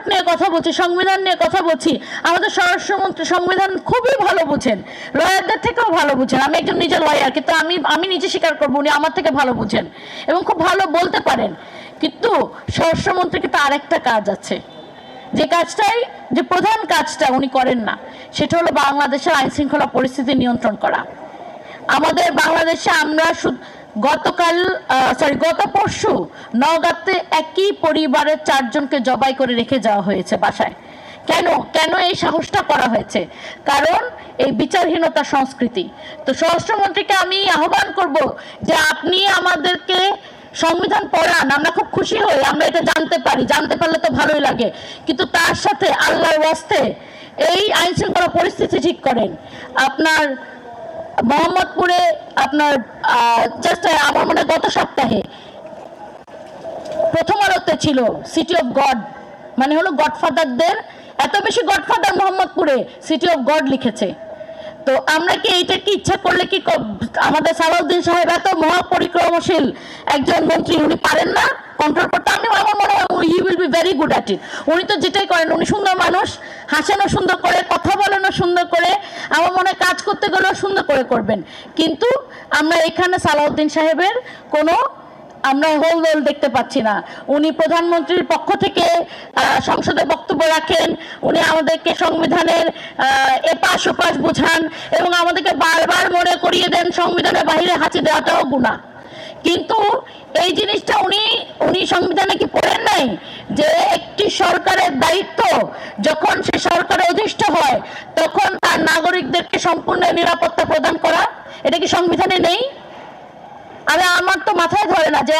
প্রেক্ষাপট নিয়ে কথা বলছি, সংবিধান নিয়ে কথা বলছি। আমাদের স্বরাষ্ট্রমন্ত্রী সংবিধান খুবই ভালো বুঝেন, লয়ারদের থেকেও ভালো বুঝেন। আমি একজন নিজে লয়ার, কিন্তু আমি নিজে স্বীকার করবো উনি আমার থেকে ভালো বুঝেন এবং খুব ভালো বলতে পারেন। কিন্তু স্বরাষ্ট্রমন্ত্রীর কিন্তু আরেকটা কাজ আছে, যে কাজটাই, যে প্রধান কাজটা উনি করেন না, সেটা হলো বাংলাদেশের আইন শৃঙ্খলা পরিস্থিতি নিয়ন্ত্রণ করা। আমাদের বাংলাদেশে আমরা গত পরশু নওগাঁতে একই পরিবারের 4 জনকে জবাই করে রেখে যাওয়া হয়েছে বাসায়। কেন এই সাহসটা করা হয়েছে? কারণ এই বিচারহীনতা সংস্কৃতি। তো স্বরাষ্ট্রমন্ত্রীকে আমি আহ্বান করব যে আপনি আমাদেরকে সংবিধান পড়ান, আমরা খুব খুশি হই, আমরা এটা জানতে পারলে তো ভালোই লাগে, কিন্তু তার সাথে আল্লাহর ওয়াস্তে এই আইন শৃঙ্খলা পরিস্থিতি ঠিক করেন। আপনার মোহাম্মদপুরে আপনার জাস্ট আমার মনে গত সপ্তাহে প্রথম আলোতে ছিল সিটি অফ গড, মানে হলো গডফাদারদের এত বেশি গডফাদার মোহাম্মদপুরে সিটি অফ গড লিখেছে। তো আমরা কি এইটা কি ইচ্ছা করলে কি আমাদের সালাউদ্দিন সাহেব এত মহাপরিক্রমশীল একজন মন্ত্রী, উনি পারেন না কন্ট্রোল করতে? আমার মনে হয় he will be very good at it. উনি তো যেটাই করেন, উনি সুন্দর মানুষ, হাসানো সুন্দর করে, কথা বলানো সুন্দর করে, আমার মনে হয় কাজ করতে গেলেও সুন্দর করে করবেন। কিন্তু আমরা এখানে সালাউদ্দিন সাহেবের কোনো আমরা হোল দেখতে পাচ্ছি না। উনি প্রধানমন্ত্রীর পক্ষ থেকে সংসদে বক্তব্য রাখেন, উনি আমাদেরকে সংবিধানের এপাশ ওপাশ বোঝান এবং আমাদেরকে বারবার মনে করিয়ে দেন সংবিধানের বাইরে হাঁচি দেওয়াটাও গুনাহ। কিন্তু এই জিনিসটা উনি সংবিধানে কি পড়েন নাই যে একটি সরকারের দায়িত্ব যখন সে সরকারে অধিষ্ঠ হয় তখন তার নাগরিকদেরকে সম্পূর্ণ নিরাপত্তা প্রদান করা? এটা কি সংবিধানে নেই? আমার তো মাথায় ধরে না যে